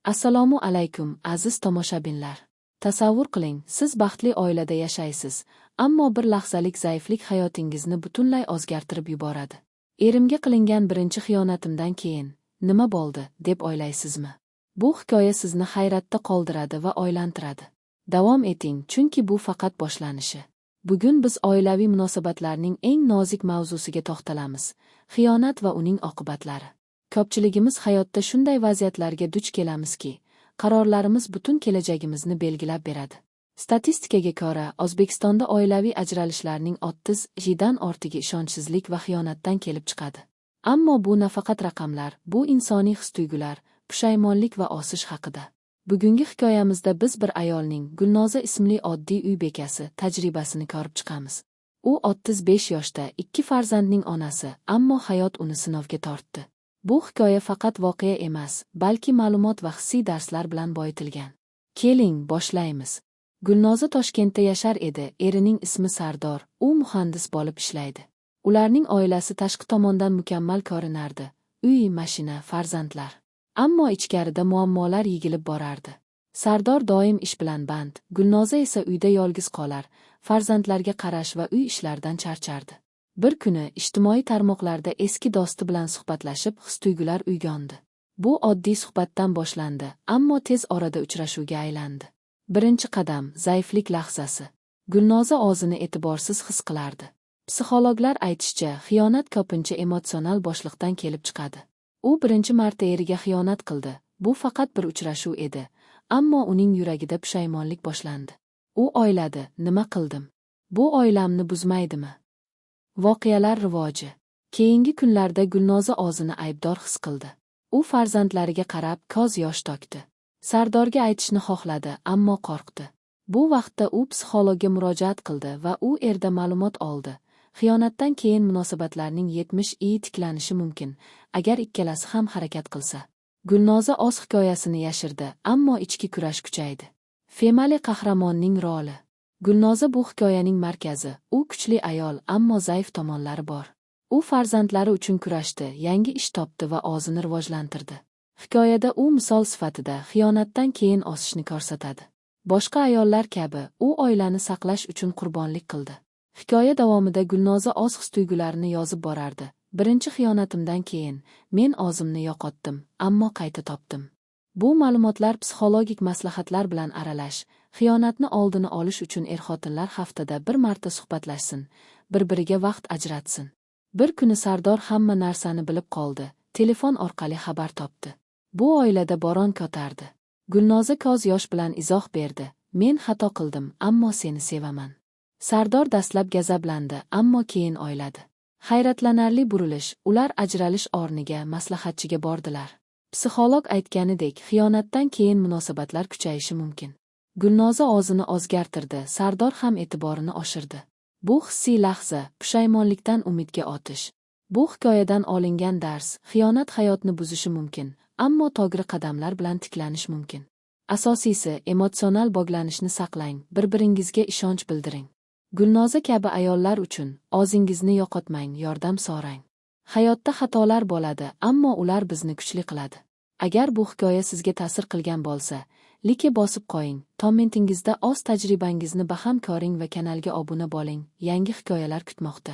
Assalomu alaykum, aziz tomoshabinlar. Tasavvur qiling, siz baxtli oilada yashaysiz, ammo bir lahzalik zaiflik hayotingizni butunlay o'zgartirib yuboradi. Erimga qilingan birinchi xiyonatimdan keyin nima bo'ldi, deb o'ylaysizmi? Bu hikoya sizni hayratda qoldiradi va o'ylantiradi. Davom eting, chunki bu faqat boshlanishi. Bugun biz oilaviy munosabatlarning eng nozik mavzusiga to'xtalamiz: xiyonat va uning oqibatlari. Ko'pchiligimiz hayotda shunday vaziyatlarga duch kelamizki, qarorlarimiz butun kelajagimizni belgilab beradi. Statistikaga ko'ra, O'zbekistonda oilaviy ajralishlarning 30% ortig'i ishonchsizlik va xiyonatdan kelib chiqadi. Ammo bu nafaqat raqamlar, bu insoniy his-tuyg'ular, pushaymonlik va osish haqida. Bugungi hikoyamizda biz bir ayolning, Gulnoza ismli oddiy uy bekasi tajribasini ko'rib chiqamiz. U 35 yoshda 2 farzandning onasi, ammo hayot uni sinovga tortdi. Bu hikoya faqat voqea emas, balki ma'lumot va hissiy darslar bilan boyitilgan. Keling, boshlaymiz. Gulnoza Toshkentda yashar edi, erining ismi Sardor, u muhandis bo'lib ishlaydi. Ularning oilasi tashqi tomondan mukammal ko'rinardi: uy, mashina, farzandlar. Ammo ichkarida muammolar yigilib borardi. Sardor doim ish bilan band, Gulnoza esa uyda yolg'iz qolar, farzandlarga qarash va uy ishlaridan charchardi. Bir kuni ijtimoiy tarmoqlarda eski do'sti bilan suhbatlashib, his-tuyg'ular uyg'ondi. Bu oddiy suhbatdan boshlandi, ammo tez orada uchrashuvga aylandi. Birinchi qadam: zaiflik lahzasi. Gulnoza o'zini e'tiborsiz his qilardi. Psixologlar aytishicha, xiyonat ko'pincha emotsional boshliqdan kelib chiqadi. U birinchi marta eriga xiyonat qildi. Bu faqat bir uchrashuv edi, ammo uning yuragida pushaymonlik boshlandi. U o'yladi: nima qildim? Bu oilamni buzmaydimi? Voqealar rivoji. Keyingi kunlarda Gulnoza o'zini aybdor his qildi. U farzandlariga qarab ko'z yosh to'kdi. Sardorga aytishni xohladi, ammo qo'rqdi. Bu vaqtda u psixologga murojaat qildi va u erda ma'lumot oldi. Xiyonatdan keyin munosabatlarning 70% tiklanishi mumkin, agar ikkalasi ham harakat qilsa. Gulnoza o'z hikoyasini yashirdi, ammo ichki kurash kuchaydi. Femali qahramonning roli. Gulnoza bu hikoyaning markazi. U kuchli ayol, ammo zaif tomonlari bor. U farzandlari uchun kurashdi, yangi ish topdi va o'zini rivojlantirdi. Hikoyada u misol sifatida xiyonatdan keyin o'sishni ko'rsatadi. Boshqa ayollar kabi, u oilani saqlash uchun qurbonlik qildi. Hikoya davomida Gulnoza o'z his-tuyg'ularini yozib borardi. Birinchi xiyonatimdan keyin men o'zimni yo'qotdim, ammo qayta topdim. Bu ma'lumotlar psixologik maslahatlar bilan aralash. Xiyonatni oldini olish uchun er-xotinlar haftada bir marta suhbatlashsin, bir-biriga vaqt ajratsin. Bir kuni Sardor hamma narsani bilib qoldi, telefon orqali xabar topdi. Bu oilada bo'ron ko'tardi. Gulnoza ko'z yosh bilan izoh berdi: men xato qildim, ammo seni sevaman. Sardor dastlab gazablandi, ammo keyin o'yladi. Hayratlanarli burilish: ular ajralish o'rniga maslahatchiga bordilar. Psixolog aytganidek, xiyonatdan keyin munosabatlar kuchayishi mumkin. Gulnoza o'zini o'zgartirdi, Sardor ham e'tiborini oshirdi. Bu hissiy lahza, pushaymonlikdan umidga o'tish. Bu hikoyadan olingan dars: xiyonat hayotni buzishi mumkin, ammo to'g'ri qadamlar bilan tiklanish mumkin. Asosiysi, emotsional bog'lanishni saqlang, bir-biringizga ishonch bildiring. Gulnoza kabi ayollar uchun o'zingizni yo'qotmang, yordam so'rang. Hayotda xatolar bo'ladi, ammo ular bizni kuchli qiladi. Agar bu hikoya sizga ta'sir qilgan bo'lsa, like bosib qo'ying, kommentingizda o'z tajribangizni baham ko'ring va kanalga obuna bo'ling. Yangi hikoyalar kutmoqda.